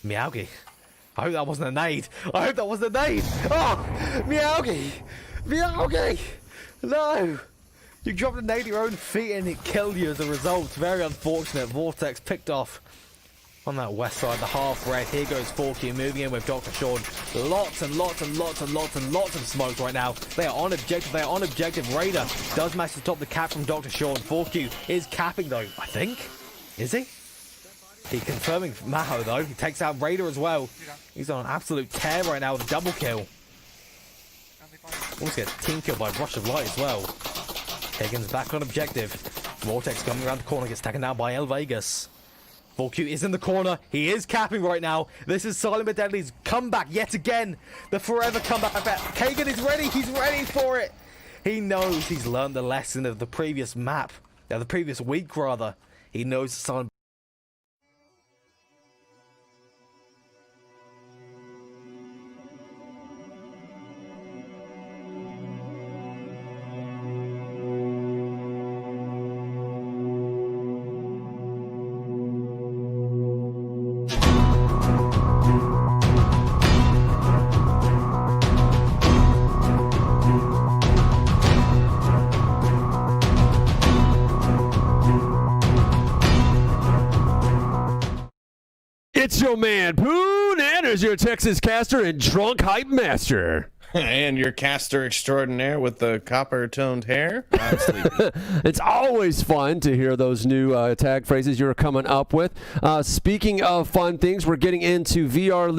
Meowgy. I hope that wasn't a nade. I hope that wasn't a nade. Oh, Meowgy. Meowgy. No. You dropped a nade at your own feet and it killed you as a result. Very unfortunate. Vortex picked off on that west side, the half red. Here goes 4Q moving in with Dr. Sean. Lots and lots and lots and lots and lots of smoke right now. They are on objective. They are on objective. Raider does manage to stop the cap from Dr. Sean. 4Q is capping though, I think. Is he? He's confirming Maho though. He takes out Raider as well. He's on an absolute tear right now with a double kill. Also gets team kill by Rush of Light as well. Kagan's back on objective. Vortex coming around the corner, gets taken down by El Vegas. 4Q is in the corner. He is capping right now. This is Silent but Deadly's comeback yet again. The forever comeback. I bet Kagan is ready. He's ready for it. He knows he's learned the lesson of the previous map. The previous week rather. He knows Silent. It's your man, Poon Anders, your Texas caster and drunk hype master. And your caster extraordinaire with the copper-toned hair. It's always fun to hear those new tag phrases you're coming up with. Speaking of fun things, we're getting into VR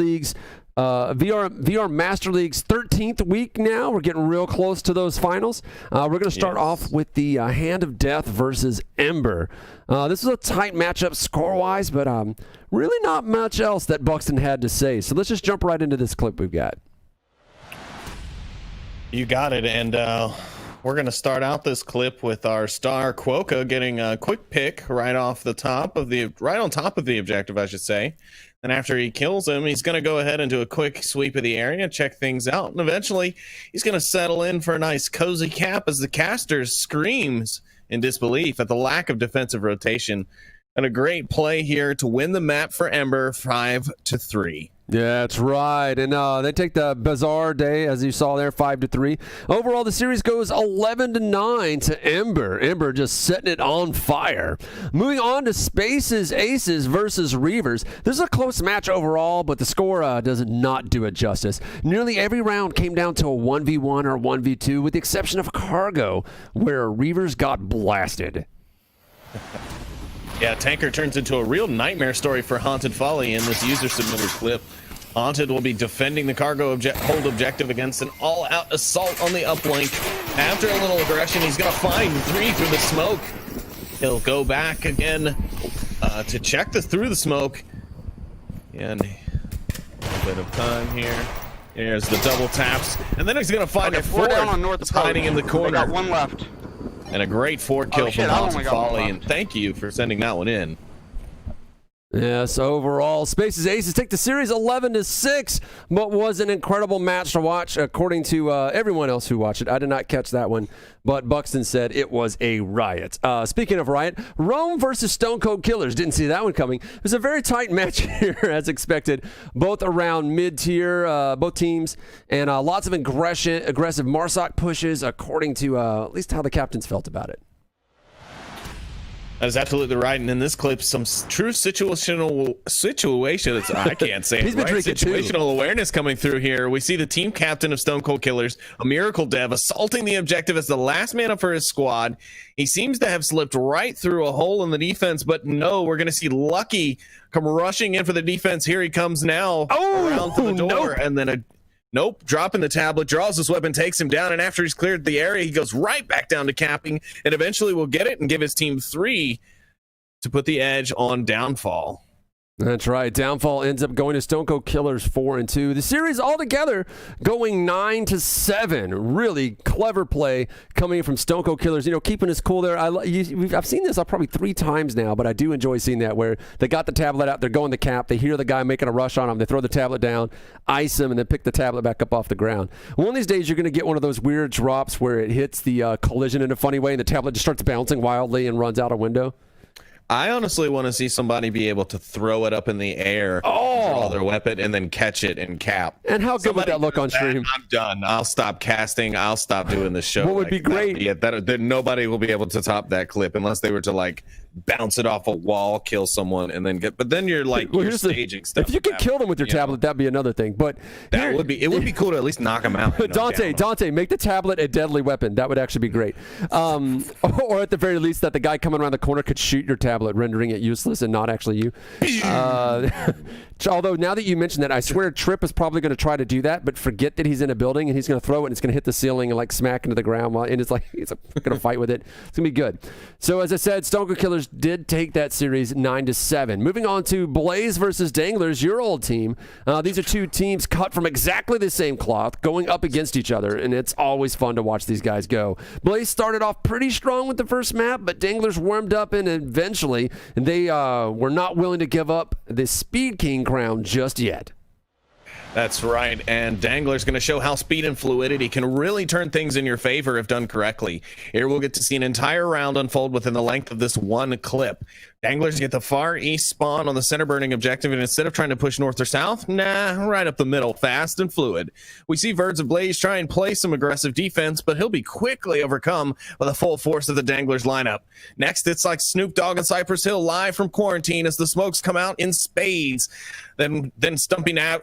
Master League's 13th week now. We're getting real close to those finals. We're going to start off with the Hand of Death versus Ember. This is a tight matchup score-wise, but really not much else that Buxton had to say. So let's just jump right into this clip we've got. You got it, and we're going to start out this clip with our star Quokka getting a quick pick right on top of the objective, I should say. And after he kills him, he's going to go ahead and do a quick sweep of the area, check things out, and eventually he's going to settle in for a nice cozy cap as the caster screams in disbelief at the lack of defensive rotation. And a great play here to win the map for Ember 5-3. Yeah, that's right. And they take the bizarre day, as you saw there, 5-3. Overall, the series goes 11-9 to Ember. Ember just setting it on fire. Moving on to Spaces Aces versus Reavers. This is a close match overall, but the score does not do it justice. Nearly every round came down to a 1v1 or 1v2, with the exception of Cargo, where Reavers got blasted. Yeah, Tanker turns into a real nightmare story for Haunted Folly in this user-submitted clip. Haunted will be defending the cargo hold objective against an all-out assault on the uplink. After a little aggression, he's going to find 3 through the smoke. He'll go back again to check through the smoke. And a little bit of time here. There's the double taps. And then he's going to find a 4 down on North hiding in the corner. They got 1 left. And a great 4 kill from Haunted Folly. And thank you for sending that one in. Yes, overall, Spaces Aces take the series 11-6, but was an incredible match to watch, according to everyone else who watched it. I did not catch that one, but Buxton said it was a riot. Speaking of riot, Rome versus Stone Cold Killers. Didn't see that one coming. It was a very tight match here, as expected, both around mid-tier, both teams, and lots of aggressive Marsoc pushes, according to at least how the captains felt about it. That is absolutely right. And in this clip, some true situational I can't say it right. Situational awareness coming through here. We see the team captain of Stone Cold Killers, a Miracle Dev, assaulting the objective as the last man up for his squad. He seems to have slipped right through a hole in the defense, but no, we're going to see Lucky come rushing in for the defense. Here he comes now around to the door, and then dropping the tablet, draws his weapon, takes him down, and after he's cleared the area, he goes right back down to capping, and eventually will get it and give his team 3 to put the edge on Downfall. That's right. Downfall ends up going to Stone Cold Killers 4-2. The series altogether going 9-7. Really clever play coming from Stone Cold Killers. You know, keeping us cool there. I've seen this probably 3 times now, but I do enjoy seeing that where they got the tablet out, they're going the cap, they hear the guy making a rush on them, they throw the tablet down, ice him, and then pick the tablet back up off the ground. One of these days, you're going to get one of those weird drops where it hits the collision in a funny way, and the tablet just starts bouncing wildly and runs out a window. I honestly want to see somebody be able to throw it up in the air, draw their weapon, and then catch it and cap. And how good would that look on stream? I'm done. I'll stop casting. I'll stop doing the show. What would be great? That nobody will be able to top that clip unless they were to like bounce it off a wall, kill someone, and then get. But then you're like you're staging stuff. If you could kill them with your tablet, that'd be another thing. But it would be cool to at least knock them out. Dante, make the tablet a deadly weapon. That would actually be great. Or at the very least, that the guy coming around the corner could shoot your tablet, rendering it useless and not actually you. Although now that you mention that, I swear Tripp is probably going to try to do that, but forget that he's in a building and he's going to throw it and it's going to hit the ceiling and like smack into the ground and it's like he's going to fight with it. It's going to be good. So as I said, Stone Cold Killers did take that series 9-7. Moving on to Blaze versus Danglers, your old team. These are two teams cut from exactly the same cloth, going up against each other, and it's always fun to watch these guys go. Blaze started off pretty strong with the first map, but Danglers warmed up and eventually they were not willing to give up the Speed King crown just yet. That's right, and Dangler's going to show how speed and fluidity can really turn things in your favor if done correctly. Here we'll get to see an entire round unfold within the length of this one clip. Danglers get the far east spawn on the center burning objective, and instead of trying to push north or south, right up the middle, fast and fluid. We see Birds of Blaze try and play some aggressive defense, but he'll be quickly overcome by the full force of the Danglers lineup. Next, it's like Snoop Dogg and Cypress Hill live from quarantine as the smokes come out in spades. Then Stumpy Nab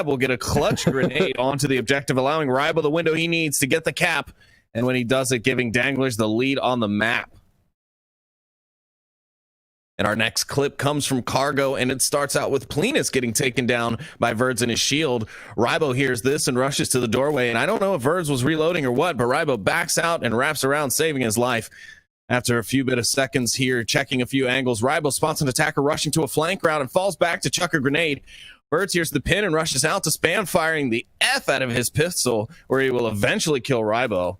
will get a clutch grenade onto the objective, allowing Rybo the window he needs to get the cap. And when he does it, giving Danglers the lead on the map. And our next clip comes from Cargo, and it starts out with Plenus getting taken down by Verds in his shield. Rybo hears this and rushes to the doorway, and I don't know if Verds was reloading or what, but Rybo backs out and wraps around, saving his life. After a few bit of seconds here, checking a few angles, Rybo spots an attacker rushing to a flank route and falls back to chuck a grenade. Verds hears the pin and rushes out to spam firing the F out of his pistol, where he will eventually kill Rybo.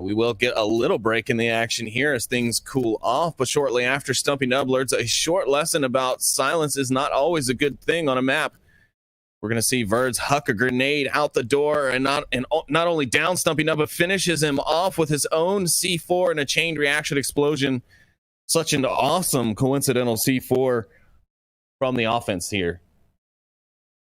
We will get a little break in the action here as things cool off, but shortly after, Stumpy Nub learns a short lesson about silence is not always a good thing on a map. We're going to see Verds huck a grenade out the door and not only down Stumpy Nub, but finishes him off with his own C4 and a chain reaction explosion. Such an awesome coincidental C4 from the offense here.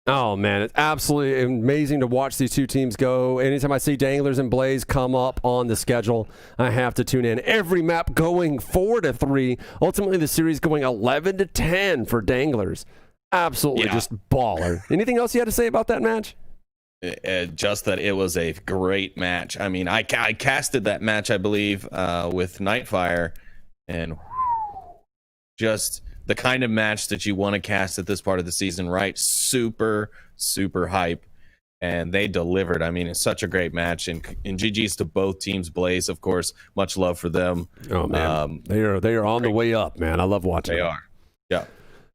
Oh, man, it's absolutely amazing to watch these two teams go. Anytime I see Danglers and Blaze come up on the schedule, I have to tune in. Every map going 4-3. Ultimately, the series going 11-10 for Danglers. Absolutely just baller. Anything else you had to say about that match? Just that it was a great match. I mean, I casted that match, I believe, with Nightfire, and just the kind of match that you want to cast at this part of the season, right? Super, super hype. And they delivered. I mean, it's such a great match. And GG's to both teams. Blaze, of course, much love for them. Oh, man. They are on the way up, man. I love watching them. They are. Yeah.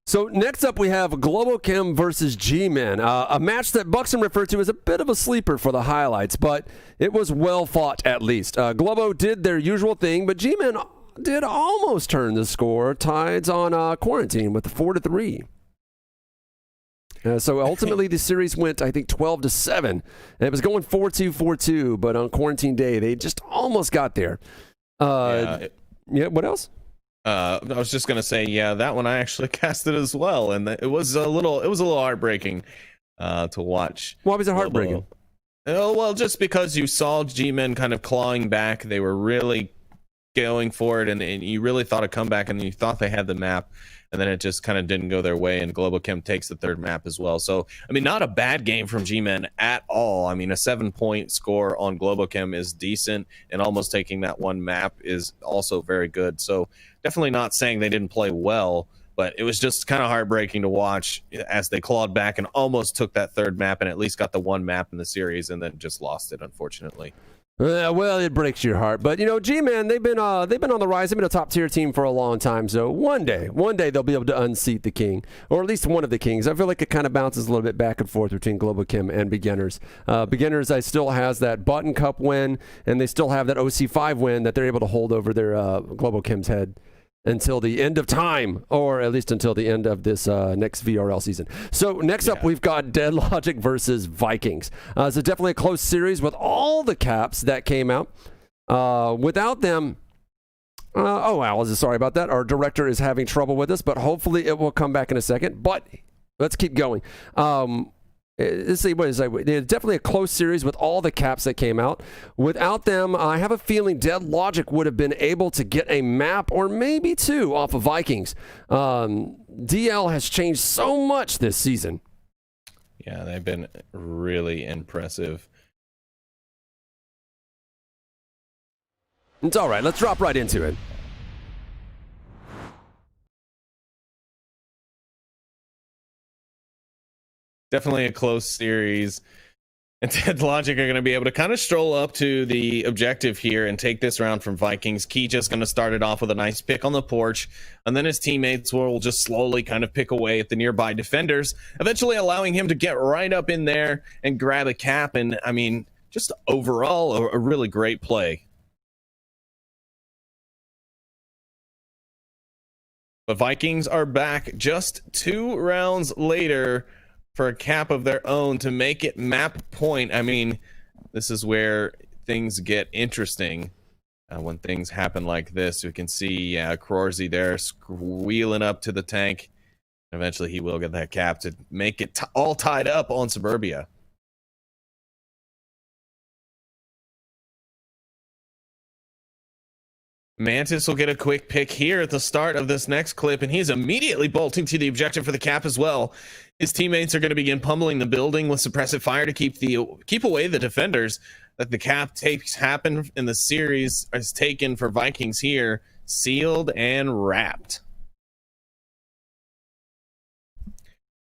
So next up, we have Globochem versus G-Men, a match that Buxton referred to as a bit of a sleeper for the highlights, but it was well fought at least. Globo did their usual thing, but G-Men did almost turn the score. Tides on quarantine with 4-3. So ultimately, the series went, I think, 12-7. And it was going 4-2, 4-2, but on quarantine day, they just almost got there. Yeah, what else? I was just gonna say, that one I actually casted as well, and it was a little heartbreaking to watch. Why was it heartbreaking? Well, just because you saw G-Men kind of clawing back, they were really going for it, and you really thought a comeback, and you thought they had the map, and then it just kind of didn't go their way, and Globochem takes the third map as well. So, I mean, not a bad game from G-Men at all. I mean, a 7-point score on Globochem is decent, and almost taking that one map is also very good. So, definitely not saying they didn't play well, but it was just kind of heartbreaking to watch as they clawed back and almost took that third map and at least got the one map in the series and then just lost it, unfortunately. Well, it breaks your heart, but G-Men, they've been on the rise. They've been a top tier team for a long time. So one day they'll be able to unseat the king, or at least one of the kings. I feel like it kind of bounces a little bit back and forth between Globochem and Beginners. Beginners, I still has that Button Cup win, and they still have that OC5 win that they're able to hold over their Globochem's head until the end of time, or at least until the end of this next VRL season. So next up, we've got Dead Logic versus Vikings. So definitely a close series with all the caps that came out. Without them, Oh, wow. Sorry about that. Our director is having trouble with us, but hopefully it will come back in a second. But let's keep going. Let's see, what is that? It's definitely a close series with all the caps that came out. Without them, I have a feeling Dead Logic would have been able to get a map or maybe two off of Vikings. DL has changed so much this season. Yeah, they've been really impressive. It's all right. Let's drop right into it. Definitely a close series. And Dead Logic are going to be able to kind of stroll up to the objective here and take this round from Vikings. Key just going to start it off with a nice pick on the porch, and then his teammates will just slowly kind of pick away at the nearby defenders, eventually allowing him to get right up in there and grab a cap. And, I mean, just overall, a really great play. But Vikings are back just 2 rounds later for a cap of their own to make it map point. I mean, this is where things get interesting. When things happen like this, we can see Crorzy there wheeling up to the tank. Eventually, he will get that cap to make it all tied up on Suburbia. Mantis will get a quick pick here at the start of this next clip, and he's immediately bolting to the objective for the cap as well. His teammates are going to begin pummeling the building with suppressive fire to keep away the defenders. That the cap takes happen in the series is taken for Vikings here, sealed and wrapped.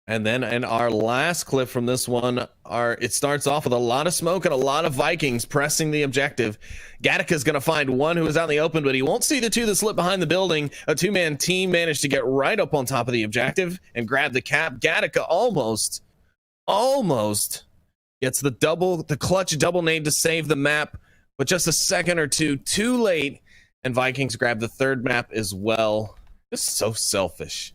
And then in our last clip from this one, it starts off with a lot of smoke and a lot of Vikings pressing the objective. Gattica's going to find one who is out in the open, but he won't see the two that slip behind the building. A 2-man team managed to get right up on top of the objective and grab the cap. Gattica almost gets the clutch double nade to save the map, but just a second or two too late, and Vikings grab the third map as well. Just so selfish.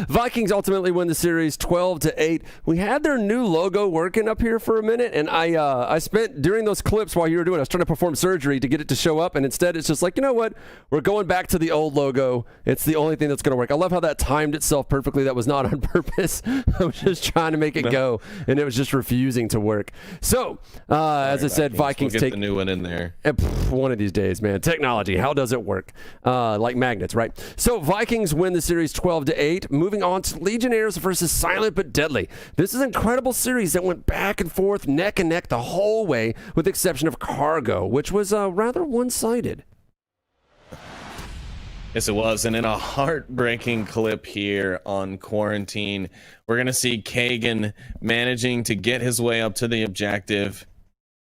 Vikings ultimately win the series 12-8. We had their new logo working up here for a minute, and I spent during those clips while you were doing it, I was trying to perform surgery to get it to show up, and instead it's just like, you know what? We're going back to the old logo. It's the only thing that's going to work. I love how that timed itself perfectly. That was not on purpose. I was just trying to make it go, and it was just refusing to work. So, as I said, Vikings we'll take the new one in there. One of these days, man. Technology, how does it work? Like magnets, right? So Vikings win the series 12-8. Moving on to Legionnaires versus Silent but Deadly. This is an incredible series that went back and forth, neck and neck the whole way, with the exception of Cargo, which was rather one-sided. Yes, it was. And in a heartbreaking clip here on Quarantine, we're going to see Kagan managing to get his way up to the objective.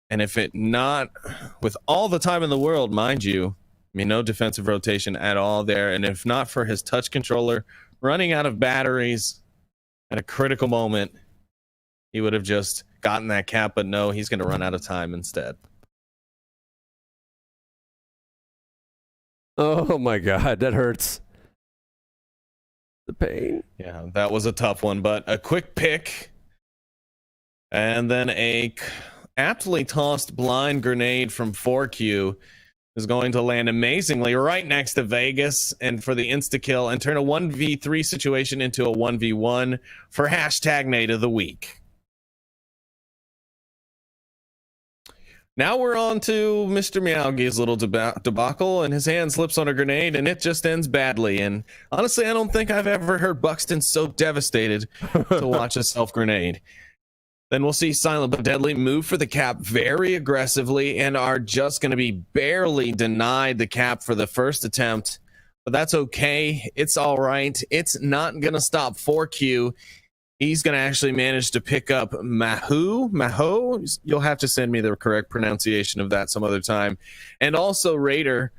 And if it not, with all the time in the world, mind you, I mean, no defensive rotation at all there. And if not for his touch controller running out of batteries at a critical moment, he would have just gotten that cap. But no, he's going to run out of time instead. Oh, my God. That hurts. The pain. Yeah, that was a tough one. But a quick pick. And then a aptly tossed blind grenade from 4Q is going to land amazingly right next to Vegas and for the insta-kill and turn a 1v3 situation into a 1v1 for hashtag Nate of the Week. Now we're on to Mr. Miyaugi's little debacle, and his hand slips on a grenade, and it just ends badly. And honestly, I don't think I've ever heard Buxton so devastated to watch a self-grenade. Then we'll see Silent but Deadly move for the cap very aggressively and are just going to be barely denied the cap for the first attempt. But that's okay. It's all right. It's not going to stop 4Q. He's going to actually manage to pick up Maho. You'll have to send me the correct pronunciation of that some other time. And also Raider.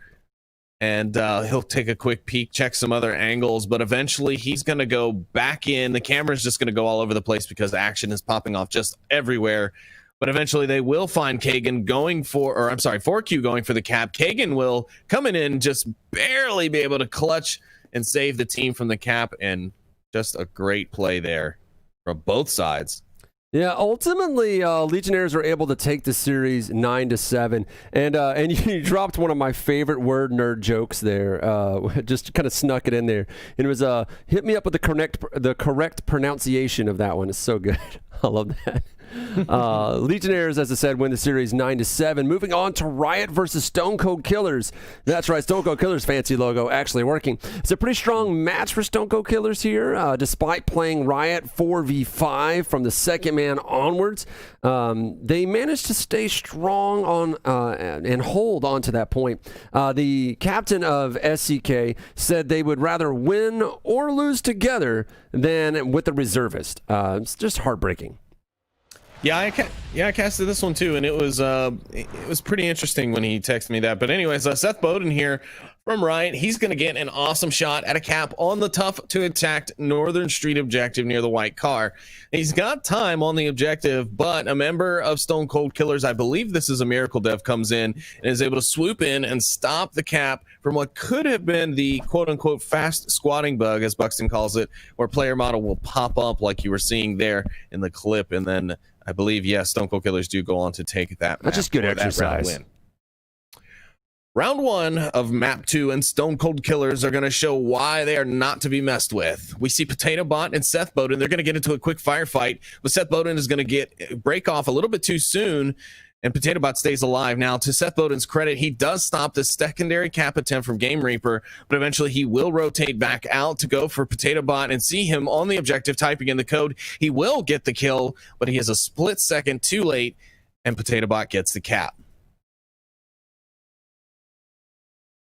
And he'll take a quick peek, check some other angles, but eventually he's going to go back in. The camera's just going to go all over the place because action is popping off just everywhere. But eventually they will find Kagan 4Q going for the cap. Kagan will come in, just barely be able to clutch and save the team from the cap, and just a great play there from both sides. Yeah, ultimately, Legionnaires were able to take the series 9-7, and you dropped one of my favorite word nerd jokes there. Just kind of snuck it in there, and it was hit me up with the correct pronunciation of that one. It's so good. I love that. Legionnaires, as I said, win the series 9-7. Moving on to Riot versus Stone Cold Killers. That's right, Stone Cold Killers' fancy logo actually working. It's a pretty strong match for Stone Cold Killers here, despite playing Riot 4v5 from the second man onwards. They managed to stay strong on and hold on to that point. The captain of SCK said they would rather win or lose together than with the reservist. It's just heartbreaking. Yeah, I casted this one too, and it was pretty interesting when he texted me that. But anyways, Seth Bowden here from Riot, he's going to get an awesome shot at a cap on the tough to attack Northern Street objective near the white car. He's got time on the objective, but a member of Stone Cold Killers, I believe this is a Miracle Dev, comes in and is able to swoop in and stop the cap from what could have been the quote-unquote fast squatting bug, as Buxton calls it, where player model will pop up like you were seeing there in the clip, and then I believe, yes, Stone Cold Killers do go on to take that map. That's just good exercise. Round 1 of Map 2 and Stone Cold Killers are going to show why they are not to be messed with. We see Potato Bot and Seth Bowden. They're going to get into a quick firefight, but Seth Bowden is going to break off a little bit too soon, and Potato Bot stays alive. Now, to Seth Bowden's credit, he does stop the secondary cap attempt from Game Reaper, but eventually he will rotate back out to go for Potato Bot and see him on the objective typing in the code. He will get the kill, but he is a split second too late, and Potato Bot gets the cap.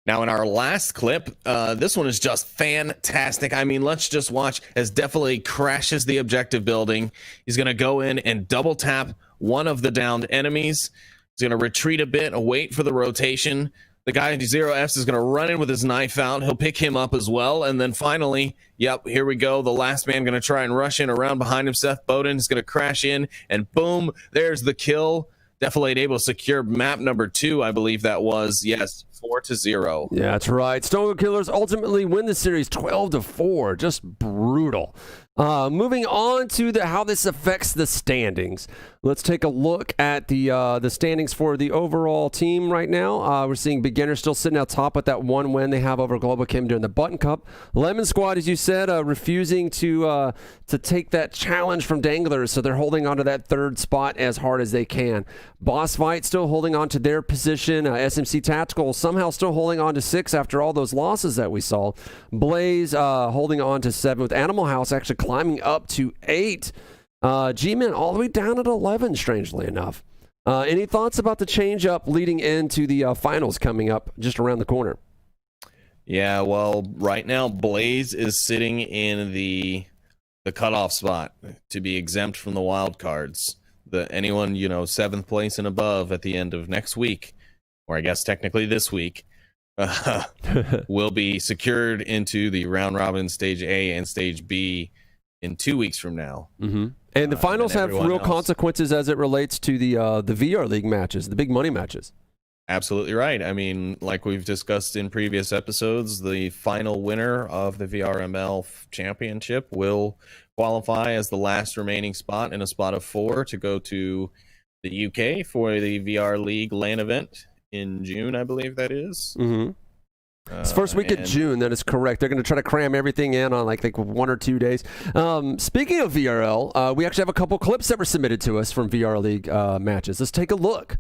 Now, in our last clip, this one is just fantastic. I mean, let's just watch as Definitely crashes the objective building. He's going to go in and double tap one of the downed enemies. He's going to retreat a bit, wait for the rotation. The guy in 0Fs is going to run in with his knife out. He'll pick him up as well. And then finally, yep, here we go. The last man going to try and rush in around behind him. Seth Bowden is going to crash in, and boom, there's the kill. Definitely able to secure map number 2, I believe that was. Yes, 4-0. Yeah, that's right. Stone Cold Killers ultimately win the series 12-4. Just brutal. Moving on to how this affects the standings. Let's take a look at the standings for the overall team right now. We're seeing Beginners still sitting out top with that one win they have over Global Kim during the Button Cup. Lemon Squad, as you said, refusing to take that challenge from Danglers, so they're holding on to that third spot as hard as they can. Boss Fight still holding on to their position. SMC Tactical somehow still holding on to 6 after all those losses that we saw. Blaze holding on to 7, with Animal House actually climbing up to 8. G-Men all the way down at 11, strangely enough. Any thoughts about the change-up leading into the finals coming up just around the corner? Yeah, well, right now, Blaze is sitting in the cutoff spot to be exempt from the wild cards. Anyone, 7th place and above at the end of next week, or I guess technically this week, will be secured into the round robin stage A and stage B in 2 weeks from now. Mm-hmm. And the finals have real consequences as it relates to the VR League matches, the big money matches. Absolutely right. I mean, like we've discussed in previous episodes, the final winner of the VRML championship will qualify as the last remaining spot in a spot of 4 to go to the UK for the VR League LAN event in June, I believe that is. Mm-hmm. It's first week of June, that is correct. They're going to try to cram everything in on, I think, 1 or 2 days. Speaking of VRL, we actually have a couple clips that were submitted to us from VR League matches. Let's take a look.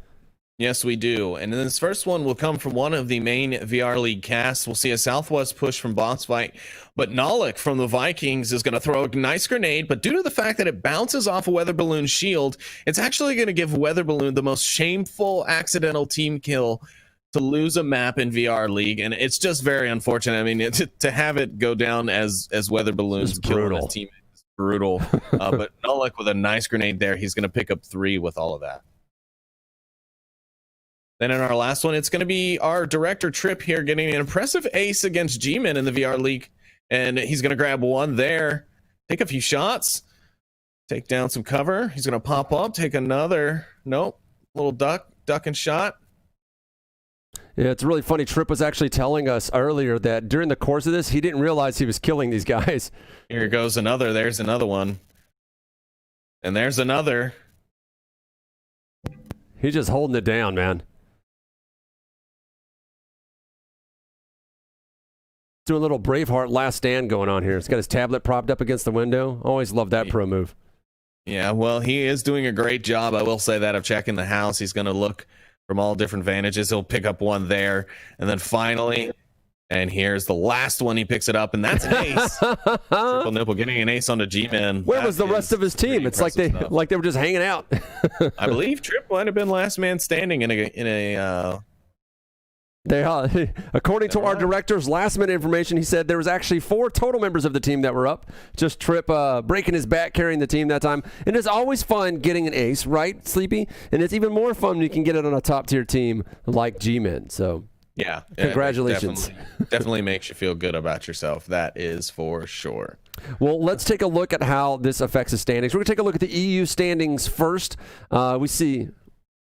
Yes, we do. And this first one will come from one of the main VR League casts. We'll see a Southwest push from Boss Fight, but Nalik from the Vikings is going to throw a nice grenade, but due to the fact that it bounces off a Weather Balloon shield, it's actually going to give Weather Balloon the most shameful accidental team kill to lose a map in VR League, and it's just very unfortunate. I mean, to have it go down as Weather Balloon's killing his teammate is brutal. But Nalik with a nice grenade there, he's going to pick up 3 with all of that. Then in our last one, it's going to be our director Trip here getting an impressive ace against G-Men in the VR League. And he's going to grab 1 there, take a few shots, take down some cover. He's going to pop up, take another, nope, little duck and shot. Yeah, it's really funny. Trip was actually telling us earlier that during the course of this, he didn't realize he was killing these guys. Here goes another. There's another one. And there's another. He's just holding it down, man. Doing a little Braveheart last stand going on here. He's got his tablet propped up against the window. Always love that pro move. Yeah, well, he is doing a great job, I will say that, of checking the house. He's going to look from all different vantages. He'll pick up one there, and then finally, and here's the last one. He picks it up, and that's an ace. Triple Nipple getting an ace onto G-Man. Where was the rest of his team? It's like they were just hanging out. I believe Trip might have been last man standing in a according to our director's last-minute information, he said there was actually 4 total members of the team that were up. Just Trip breaking his back, carrying the team that time. And it's always fun getting an ace, right, Sleepy? And it's even more fun when you can get it on a top-tier team like G-Men. So, yeah, congratulations. Definitely makes you feel good about yourself. That is for sure. Well, let's take a look at how this affects the standings. We're going to take a look at the EU standings first. We see...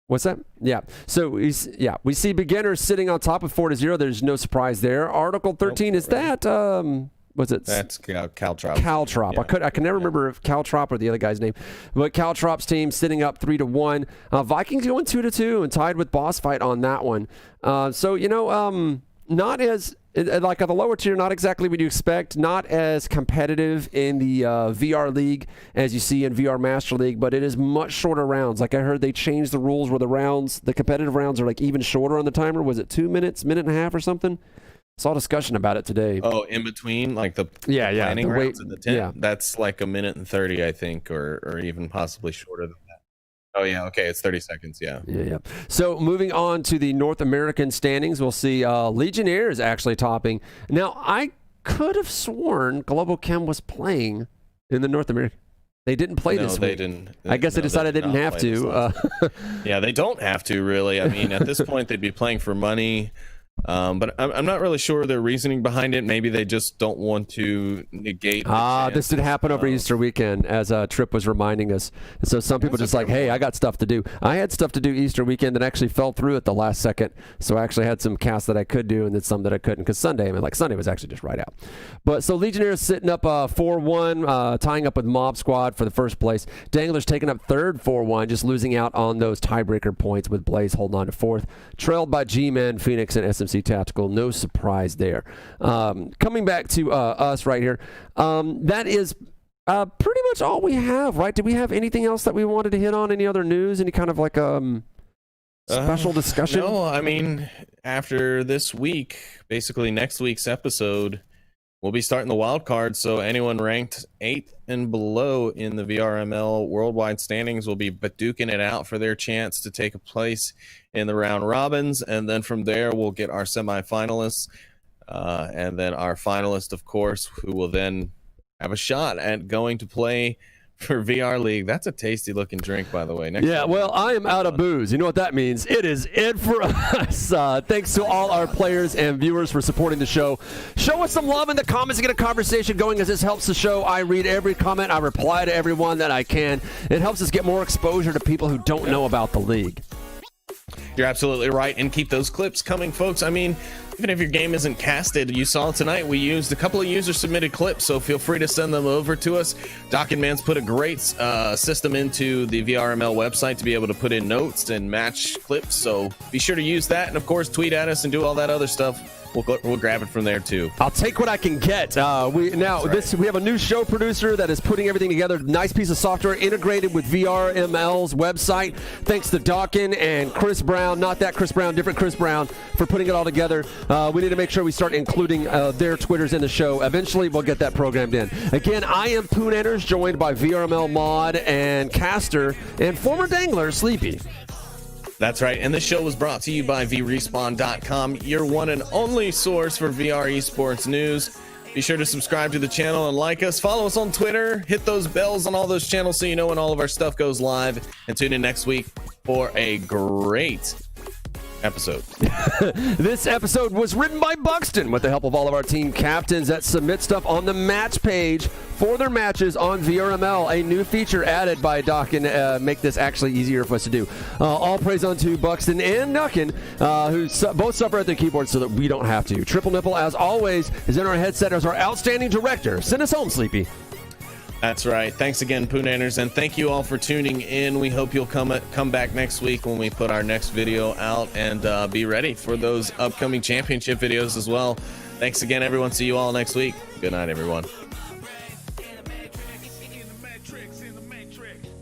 What's that? Yeah. So we see beginners sitting on top of 4-0. There's no surprise there. Article 13 is that what's it? That's Caltrop. Caltrop. Yeah. I can never remember if Caltrop or the other guy's name. But Caltrop's team sitting up 3-1. Vikings going 2-2 and tied with Boss Fight on that one. Not as like at the lower tier, not exactly what you expect. Not as competitive in the VR League as you see in VR Master League, but it is much shorter rounds. Like I heard they changed the rules where the competitive rounds are like even shorter on the timer. Was it 2 minutes, minute and a half or something? Saw discussion about it today. Oh, in between, like the planning rounds in the tent. Yeah. That's like 1:30, I think, or even possibly shorter than that. Oh, yeah. Okay. It's 30 seconds. Yeah. Yeah. So moving on to the North American standings, we'll see Legionnaires actually topping. Now, I could have sworn Global Chem was playing in the North American. They didn't play this week. They didn't. I guess they decided they didn't have to. Yeah, they don't have to, really. I mean, at this point, they'd be playing for money. But I'm not really sure their reasoning behind it. Maybe they just don't want to negate. This did happen over Easter weekend, as Trip was reminding us. And so some people just like, hey, I got stuff to do. I had stuff to do Easter weekend that actually fell through at the last second. So I actually had some casts that I could do and then some that I couldn't. Because Sunday was actually just right out. But so Legionnaires sitting up 4-1, tying up with Mob Squad for the first place. Danglers taking up third 4-1, just losing out on those tiebreaker points with Blaze holding on to fourth. Trailed by G-Men, Phoenix, and SMC Tactical. No surprise there. Coming back to us right here, that is pretty much all we have, right? Did we have anything else that we wanted to hit on? Any other news? Any kind of like special discussion? No, I mean, after this week, basically next week's episode, we'll be starting the wild card, so anyone ranked 8th and below in the VRML worldwide standings will be duking it out for their chance to take a place in the round robins, and then from there we'll get our semifinalists, and then our finalists, of course, who will then have a shot at going to play for VR League. That's a tasty looking drink, by the way. I am out of booze. You know what that means? It is it for us. Thanks to all our players and viewers for supporting the show. Show us some love in the comments and get a conversation going, as this helps the show. I read every comment. I reply to everyone that I can. It helps us get more exposure to people who don't know about the league. You're absolutely right, and keep those clips coming, folks. I mean, even if your game isn't casted, you saw tonight we used a couple of user-submitted clips, so feel free to send them over to us. Doc and Man's put a great system into the VRML website to be able to put in notes and match clips, so be sure to use that, and of course, tweet at us and do all that other stuff. We'll grab it from there too. I'll take what I can get. We have a new show producer that is putting everything together. Nice piece of software integrated with VRML's website. Thanks to Dawkin and Chris Brown, not that Chris Brown, different Chris Brown, for putting it all together. We need to make sure we start including their Twitters in the show. Eventually, we'll get that programmed in. Again, I am Poon Enters, joined by VRML Mod and Caster and former Dangler Sleepy. That's right, and this show was brought to you by VRespawn.com, your one and only source for VR esports news. Be sure to subscribe to the channel and like us. Follow us on Twitter. Hit those bells on all those channels so you know when all of our stuff goes live. And tune in next week for a great episode. This episode was written by Buxton with the help of all of our team captains that submit stuff on the match page for their matches on VRML. A new feature added by Doc and make this actually easier for us to do. All praise unto Buxton and Nuckin, who both suffer at their keyboards so that we don't have to. Triple Nipple, as always, is in our headset as our outstanding director. Send us home, Sleepy. That's right. Thanks again, Poonanners, and thank you all for tuning in. We hope you'll come back next week when we put our next video out, and be ready for those upcoming championship videos as well. Thanks again, everyone. See you all next week. Good night, everyone. In the matrix.